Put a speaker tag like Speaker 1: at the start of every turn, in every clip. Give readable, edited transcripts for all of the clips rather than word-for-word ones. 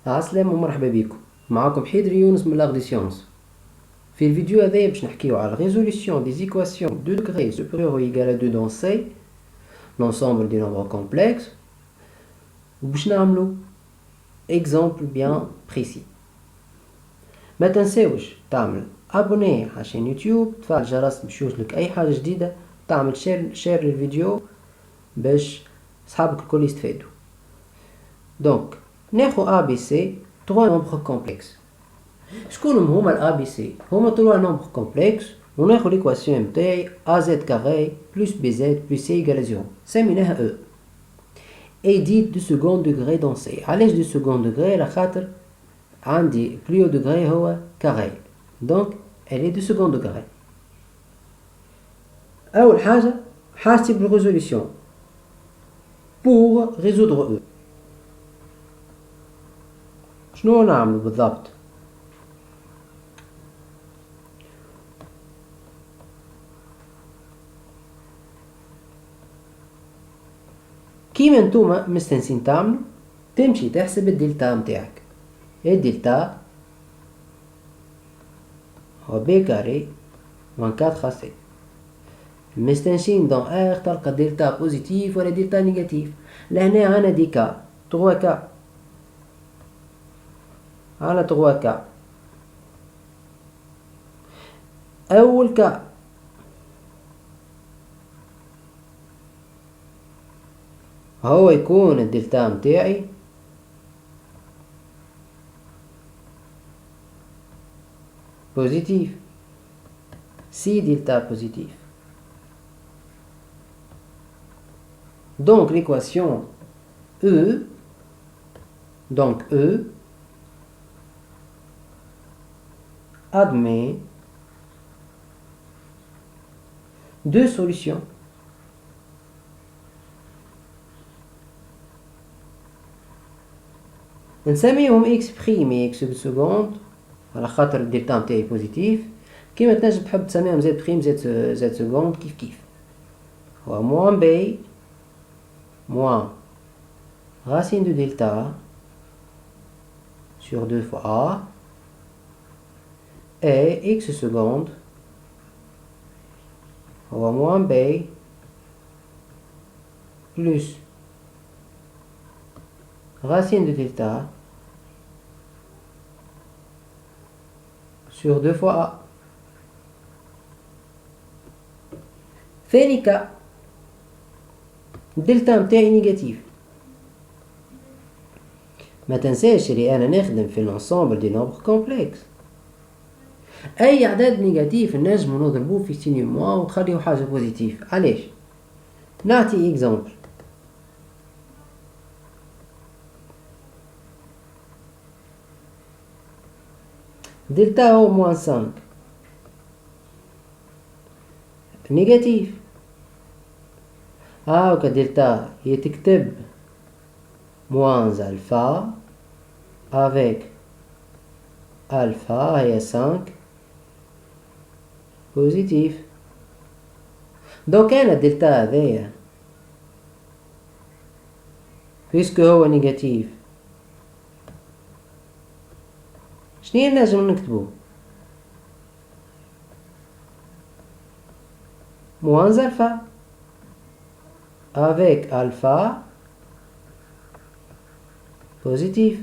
Speaker 1: عسلامة ومرحبا بكم. معاكم حيدر يونس من لاغ دي سيونس. في الفيديو هذايا باش نحكيو على ريزوليسيون دي زيكواسيون دو degré supérieur ou égal à 2 dans C l'ensemble des nombres complexes وباش نعملو exemple bien précis. ما تنساوش تعمل ابوني على شين يوتيوب، تفعل الجرس باش يوصلك اي حاجه جديده، تعمل شير للفيديو باش صحابك الكل يستفادوا. دونك ناخو ا بي سي 3 nombres complexes. شكون هما ال A B C؟ هما 3 nombres complexes وناخد l'équation متاعي AZ carré plus BZ plus C égale à 0 سميناها E. Et dite du second degré dans C. علاش du second degré؟ على خاطر عندي plus haut degré هو carré. Donc elle est du second degré. أول حاجة حاسب بالريزوليسيون pour résoudre E. شنو نعمل بالضبط؟ كيما نتوما مستنسين تعملوا، تمشي تحسب الدلتا متاعك. الدلتا هو بي كاري 24 خاصي. مستنسين دون ار تلقى دلتا بوزيتيف ولا دلتا نيجاتيف. لهنا عنا دي كا 3 كا، عنا 3 كا. أول كا هو يكون الدلتا متاعي بوزيتيف، سي دلتا بوزيتيف. Donc l'équation E, donc E admet deux solutions. نسميهم اكس بريم اكس بسكوند على خاطر الدلتا متاعي بوزيتيف. كيما تنجم تحب تسميهم زد بريم زد سكوند كيف كيف. هو موان بي moins racine de delta sur 2 fois A et x seconde ou moins B plus racine de delta sur 2 fois A. ثاني كا الدلتا متاعي نيجاتيف. ما تنساش اللي انا نخدم في الانسامبل دي نومبر كومبلكس. اي عدد نيجاتيف نجمو نضربوه في سيني موان ونخليو حاجه بوزيتيف. علاش؟ نعطي اكزامبل. دلتا هو موان 5 نيجاتيف. هاكا دلتا يتكتب موانز الفا افيك الفا هي 5 بوزيتيف. دونك انا الدلتا هذايا بيسكو هو نيجاتيف شنيا نجم نكتبو؟ موانز الفا avec alpha positif.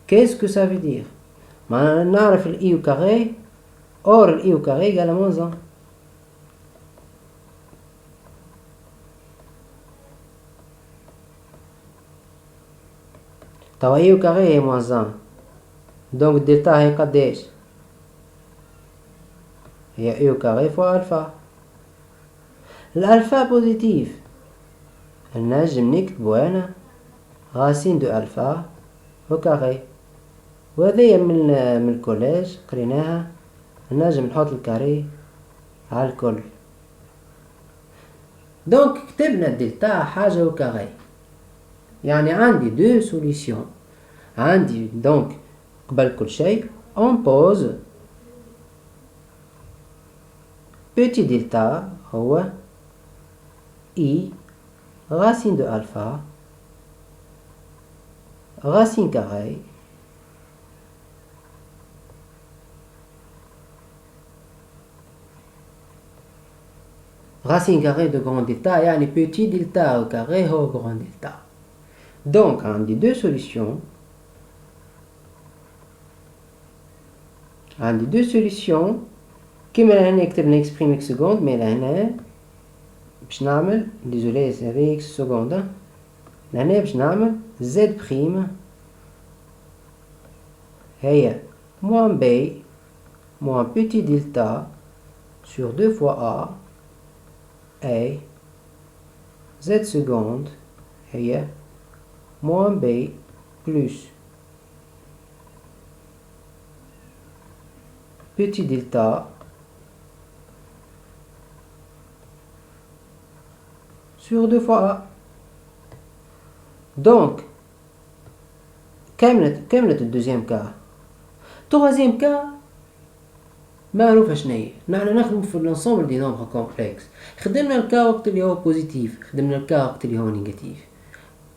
Speaker 1: Qu'est-ce que ça veut dire? ما نعرف ال i au carré or ال i au carré égale à moins 1. توا i au carré هي moins 1 donc delta هي قداش؟ هي i au carré fois alpha. الألفا بوزيتيف نجم نكتبو أنا راسين دو ألفا أو كاري، وهذيا من الكوليج قريناها. نجم نحط الكاري على الكل. دونك كتبنا الدلتا حاجة أو كاري، يعني عندي دو سوليسيون. عندي دونك قبل كل شيء on pose petit دلتا هو i racine de alpha racine carrée de grand delta, يعني petit delta au carré au grand delta. Donc, on a deux solutions. عندي deux solutions كيما لهنا كتبنا x prime x seconde mais لهنا باش نعمل désolé c'est x seconde لهنا باش نعمل z prime هي moins b moins petit delta sur 2 fois a et z seconde هي moins b plus petit delta sur 2 fois a. Donc, كاملة الدوزيام كا. troisième cas معروف شناهي، نحن نخدم في الانسومبل دي نومبر كومبلكس. خدمنا الكا وقت اللي هو بوزيتيف، خدمنا الكا وقت اللي هو نيجاتيف.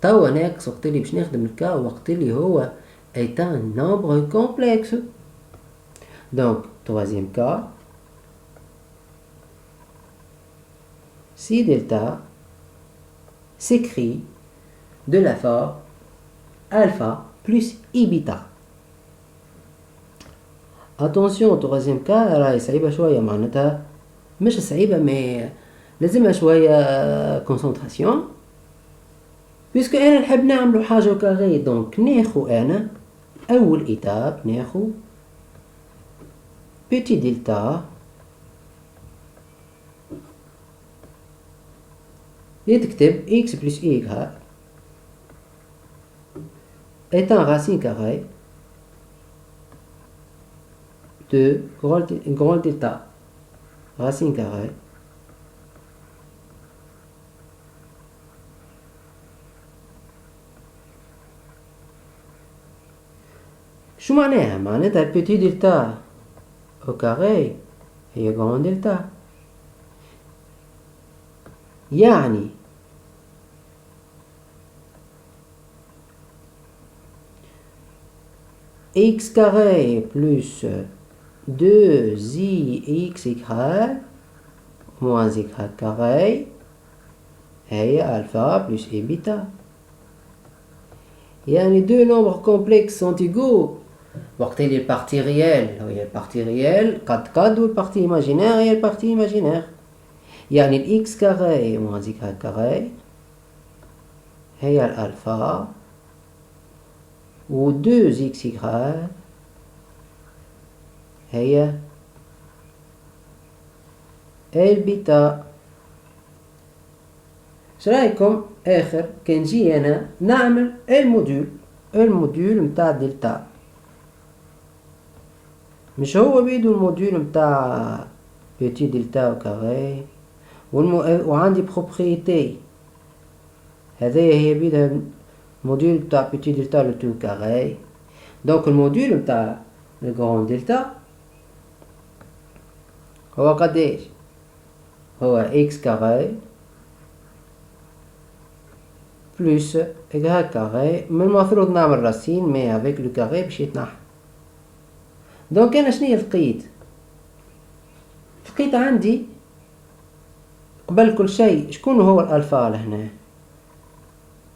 Speaker 1: توا ناقص وقت اللي باش نخدم الكا وقت اللي هو est un nombre complexe. Donc, troisième cas, si delta s'écrit de la forme alpha plus I bêta. Attention, troisième cas راهي صعيبة شوية معناتها مش صعيبة mais لازمها شوية concentration puisque أنا نحب نعملو حاجة كاغي. دونك ناخو أنا أول إيتاب ناخو petit delta يتكتب x plus y est un racine carrée de grand delta racine carrée شو معناها؟ معناتها petit delta au carré هي grand delta، يعني x carré plus 2ixy moins y carré هي alpha plus et bêta. يعني deux nombres complexes sont égaux وقت اللي البارتي ريال هي البارتي ريال قد والبارتي imaginaire هي البارتي imaginaire. يعني ال x carré moins y carré هي الألفا و 2xy هي البيتا. شرايكم آخر كان نجي أنا نعمل الموديول متاع دلتا، مش هو بيدو الموديول متاع بيتي دلتا وكاري وعندي بروبريتي هذايا هي بيدها الموديول متاع بيتي دلتا لو تو كاري. دونك الموديول متاع الجران دلتا هو قداش؟ هو اكس كاري بلس إجها كاري. من المفروض نعمل راسين مي افيك لو كاري باش يتنحى. دونك أنا شنيا لقيت عندي قبل كل شيء شكون هو الألفا لهنا؟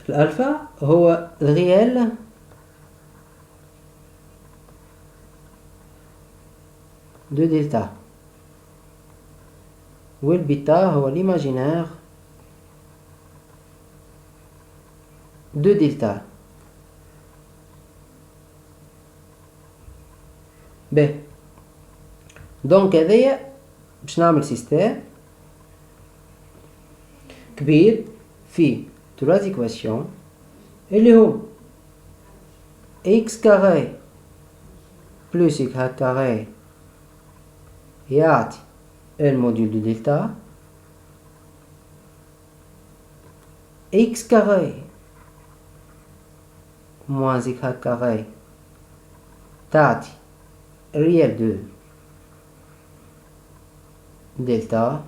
Speaker 1: الألفا هو الريال دو دلتا والبيتا هو l'imaginaire دو دلتا. باهي دونك هذايا باش نعمل سيستم كبير فيه ثلاث إيكواسيون اللي هم x كاري بلس y كاري يعطي الموديول دو دلتا x كاري moins y كاري تعطي ريال دو دلتا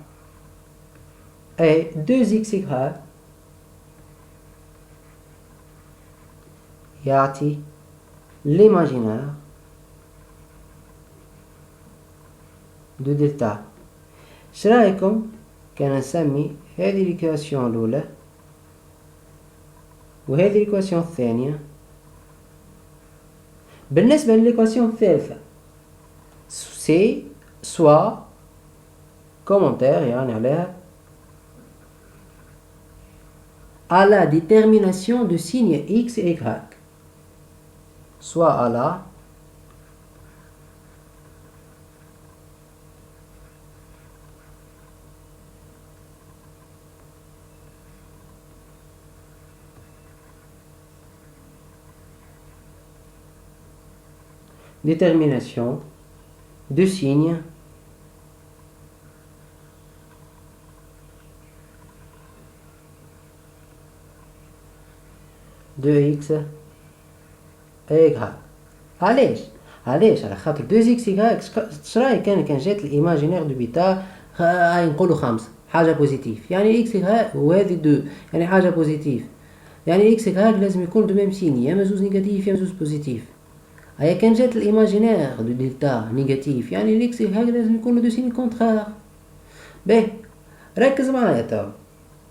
Speaker 1: et 2xy يعطي l'imaginaire de delta. شرايكم كان نسمي هذه الإيكواسيون الأولى وهذه الإيكواسيون الثانية بالنسبة للإيكواسيون الثالثة سي سوا كومنتير يعني عليها à la détermination de signe x et y, soit à la détermination de signe de x et y. علاش على خاطر 2x y شراي كان جات الايماجينير دو بيتا هاي نقولوا 5 حاجه بوزيتيف يعني x y وهذه 2 يعني حاجه بوزيتيف يعني x y لازم يكون دو ميم سيني يا مزوز نيجاتيف يا مزوز بوزيتيف. هيا كان جات الايماجينير دو دلتا نيجاتيف يعني الاكس y لازم يكونوا دو سيني كونترير. باهي ركز معايا توا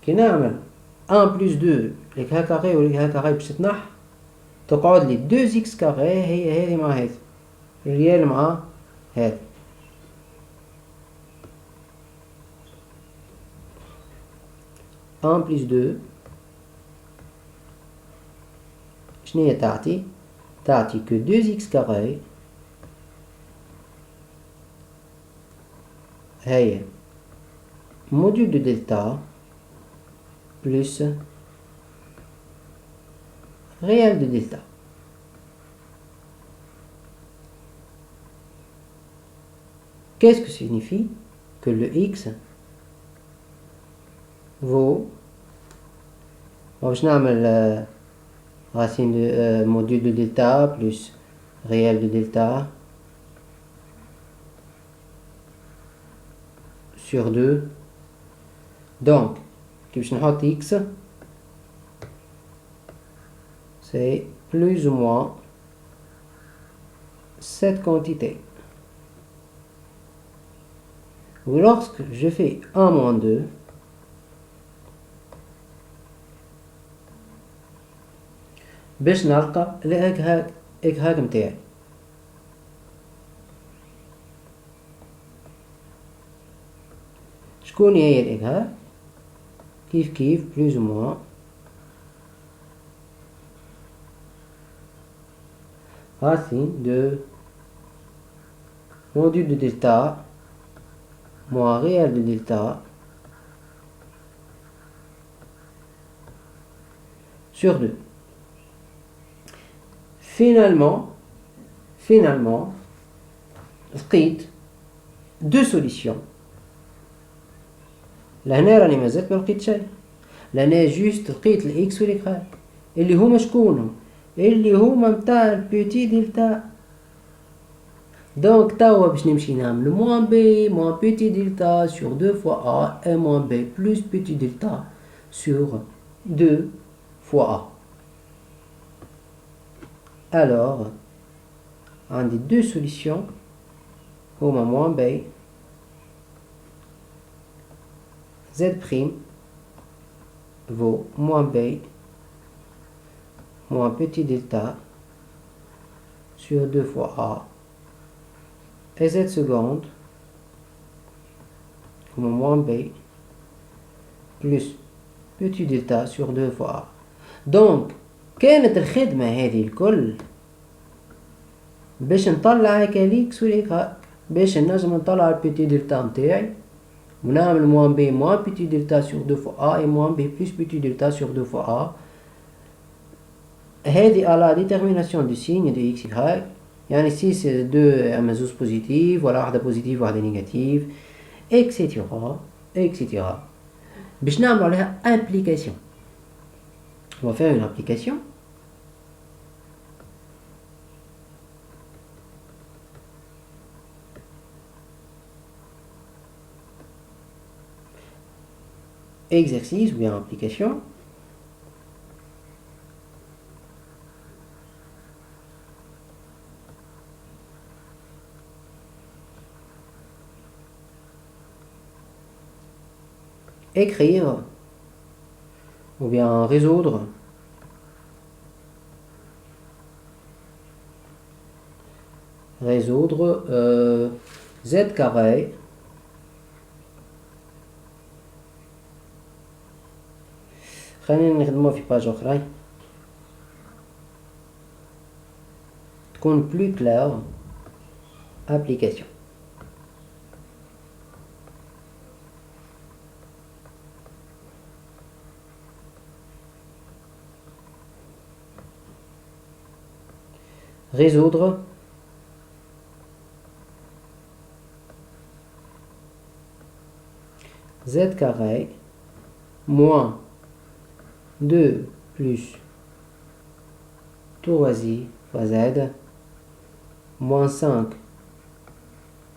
Speaker 1: كي نعمل 1 بلس 2 لك ها كاري ولك ها كاري باش تتنح تقعد لي 2 اكس كاري هي هذه مع هذه الريال مع هذا ان بلس 2 شنية تعطي que 2x carré هي module de delta plus réel de delta. Qu'est-ce que signifie que le x vaut, je نعمل racine de module de delta plus réel de delta sur 2. Donc, كيفاش نحط x c'est plus ou moins cette quantité. Ou lorsque je fais 1 moins 2, باش نلقى الإجهاق متاعي. شكون هي الإجهاق؟ كيف plus ou moins racine de module de delta moins réel de delta sur 2. Finalement لقيت deux solutions. لهنا راني مازلت ملقيت شيء، لهنا جوست لقيت الاكس والاكس اللي هما شكونهم؟ اللي هما متاع البيتي دلتا. دونك توا باش نمشي نعمل موان بي موان بيتي دلتا sur 2 fois a et moins b plus petit delta sur 2 fois a. Alors عندي deux solutions هما moins b z' vaut moins b moins petit delta sur 2 fois a et z seconde comme moins b plus petit delta sur 2 fois a. donc كانت الخدمة هذه الكل باش نطلع هكاليكس وليك باش نجم نطلع البيتي دلتا متاعي ونعمل moins b moins petit delta sur 2 fois a et moins b plus petit delta sur 2 fois a. هذه à la détermination du signe de x y يعني si c'est deux مزوز بوزيتيف ولا واحدة بوزيتيف وواحدة نيجاتيف etc. باش نعمل عليها application. On va faire une application. Exercice ou bien application. écrire ou bien résoudre z carré خلينا نخدمو في باج أخرى تكون plus clair. Application. Résoudre z carré moins 2 plus 3i fois z moins 5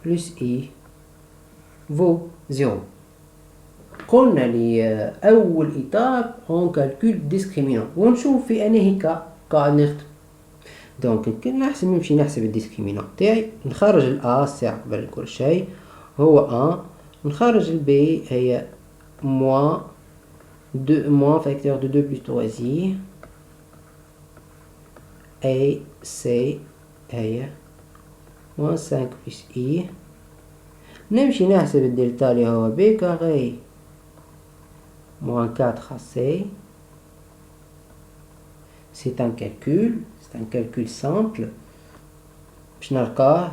Speaker 1: plus i vaut 0. قلنا لي أول إطار on calcule discriminant ونشوف في أنهي قاعد نخدم. دونك كي نمشي نحسب الديسكريمينون تاعي نخرج الأ الساعة قبل كل شيء هو 1 نخرج البي هي moins 2 facteur de 2 plus 3i et c هي moins 5 plus i. نمشي نحسب الدلتا اللي هو b carré moins 4ac. C'est un calcul simple. باش نلقاه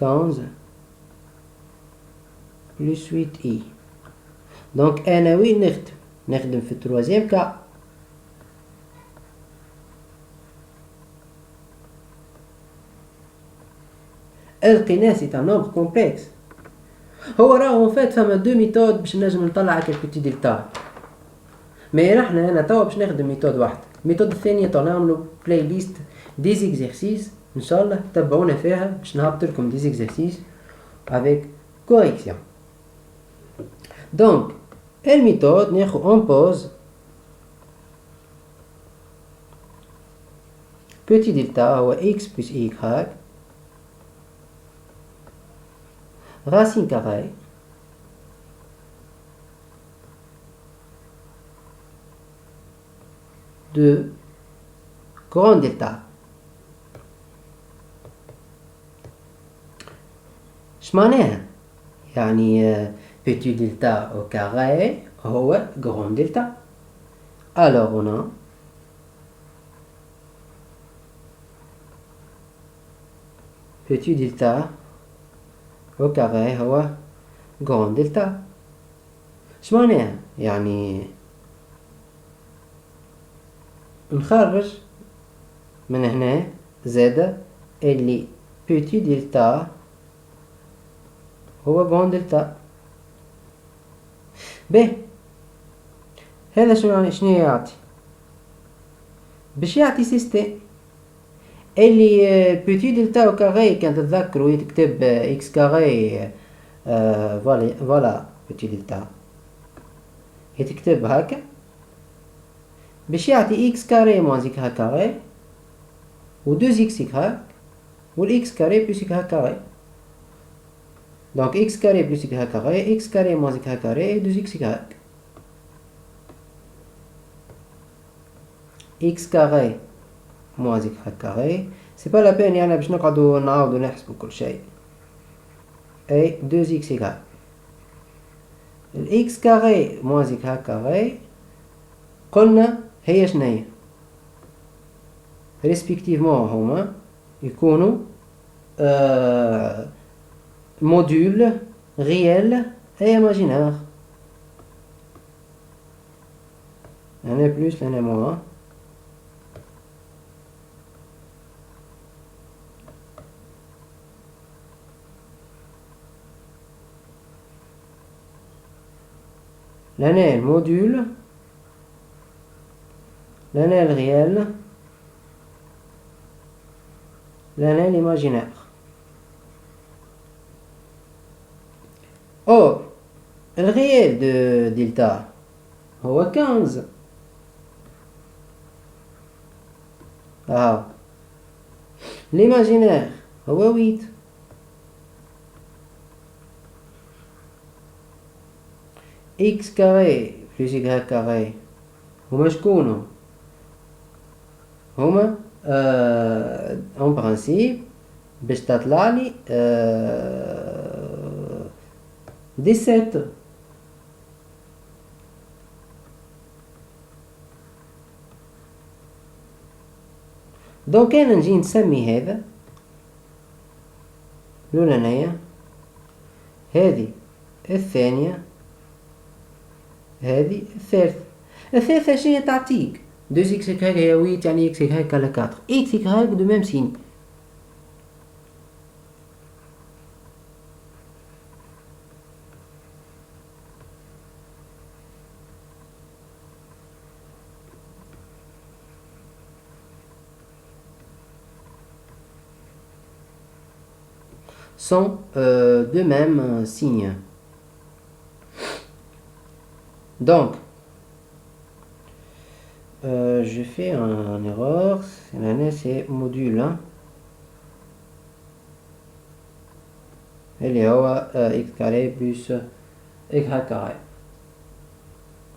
Speaker 1: 15 plus 8i. donc أنا وين نخدم في التروازيام كا. لقيناه سي ان نومبر كومبلكس. هو راهو فات فما دو ميثود باش نجم نطلع هكا البيتي دلتا. مي نحنا انا توا باش نخدم ميثود واحده. الميثود الثانيه تو نعملو بلاي ليست دي زيكزارسيس ان شاء الله تبعونا فيها باش نهبط لكم دي زيكزارسيس افيك كوريكسيون. دونك الميثود ناخذ اون بوز بيتي دلتا هو x plus y racine carrée de grand delta. شمعناها؟ يعني petit delta au carré هو grand delta. alors on a petit delta au carré هو grand delta. شمعناها؟ يعني نخرج من هنا زادة اللي petit delta هو grand delta. به هذا شنو يعطي؟ باش يعطي سيستم اللي petit delta au carré كان تتذكروا يتكتب x carré فوالا petit delta يتكتب هكا باش يعطي x carré moins y carré و 2x y و x carré plus y carré. donc x carré plus y carré, x carré moins y carré et 2xy. x carré moins y carré c'est pas la peine يعني باش نقعدو نعاودو نحسبو كل شيء. et 2xy x carré moins y carré قلنا هي شنية respectivement هما يكونوا module réel et imaginaire. l'un plus l'un moins. l'un est le module, l'un est le réel, l'un est l'imaginaire. Or, le réel de delta هو 15. l'imaginaire هو 8. x carré plus y carré هما شكونو هما en principe باش تطلع لي 17. دونك انا نجي نسمي هذا الأولانية، هذه الثانية، هذه الثالثة. الثالثة شنو تعطيك 2 x هي 8 يعني x على 4 x دو ميم سين. sont de même signe. Donc, je fais une erreur, c'est module. اللي هو x carré plus y carré.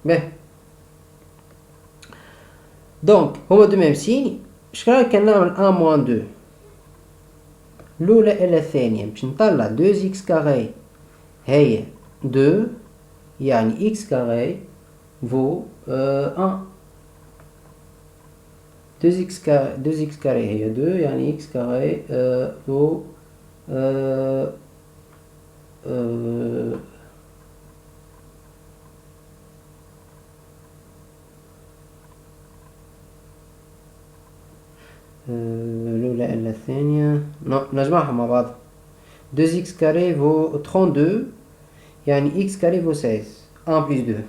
Speaker 1: Mais, donc, هما de même signe. شكرا كان نعمل 1 moins 2. الأولى إلى الثانية باش نطلع 2 x carré هي 2 يعني x carré vaut 1. 2x carré هي 2 يعني x carré vaut الأولى إلا الثانية نجمعهم مع بعض. 2x carré vaut 32 يعني x carré vaut 16. 1 plus 2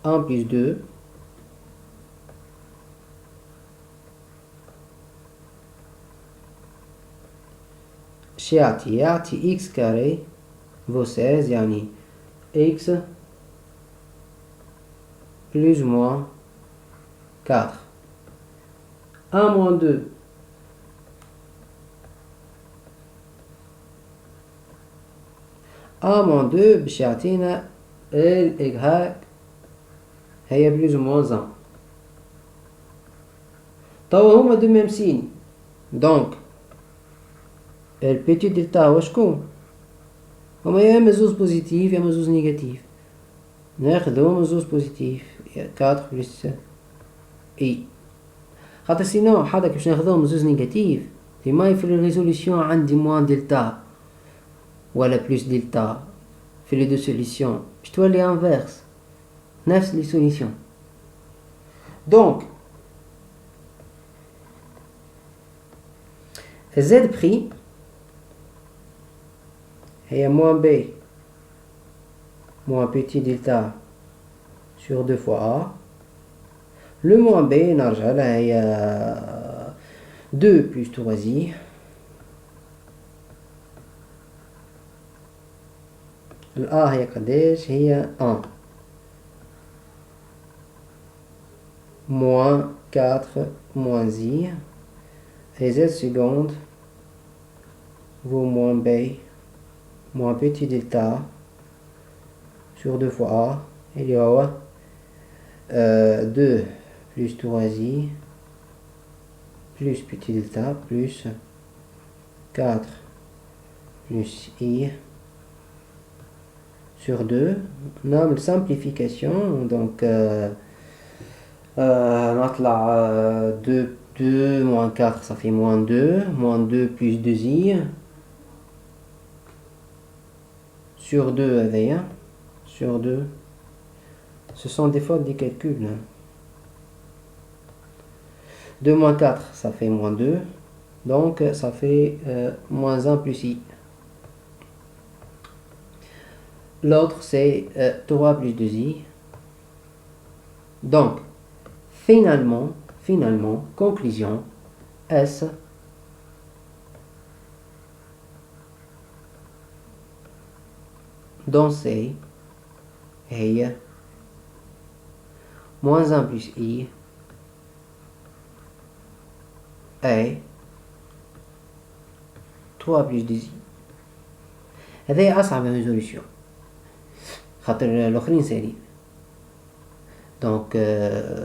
Speaker 1: 1 plus 2 يعطي x carré vaut 16 يعني x plus ou moins 4. 1 moins 2 1 moins 2 باش يعطينا ال y هي plus ou moins 1. توا هما دو ميم سين. دونك البيتي دلتا هو شكون؟ هما يا اما زوز بوزيتيف يا اما زوز نيجاتيف. ناخذهم زوز بوزيتيف 4 بلس اي، خاطر سينو حدك باش ناخذهم زوز نيجاتيف في ماي في الريزوليسيون عندي موان دلتا ولا بلس دلتا في لي دو سوليسيون باش تولي انفيرس نفس لي سوليسيون. دونك زد بري هي موان بي moins petit delta sur 2 fois A. Le moins B نرجع لها هي 2 plus 3i ال A هي قداش؟ هي 1 moins 4 moins i et z seconde vaut moins B moins petit delta sur 2 fois A, il y aura 2 plus 3i plus petit delta plus 4 plus i sur 2. نعمل simplification donc نطلع 2 moins 4 ça fait moins 2 plus 2i sur 2 هذايا sur 2. Ce sont des fautes des calculs. 2 moins 4, ça fait moins 2. Donc, ça fait moins 1 plus i. L'autre, c'est 3 plus 2i. Donc, finalement, conclusion, S dans C هي moins 1 plus i et 3 plus 2i. هذا أصعب ريزوليسيون خاطر الآخرين ساهلين. دونك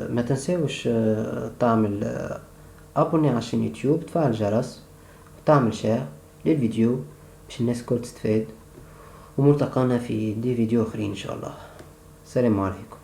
Speaker 1: ما تنساوش تعمل ابوني على الشين يوتيوب، تفعل الجرس وتعمل شير للفيديو باش الناس الكل تستفاد، وملتقانا في دي فيديو اخرين ان شاء الله. السلام عليكم.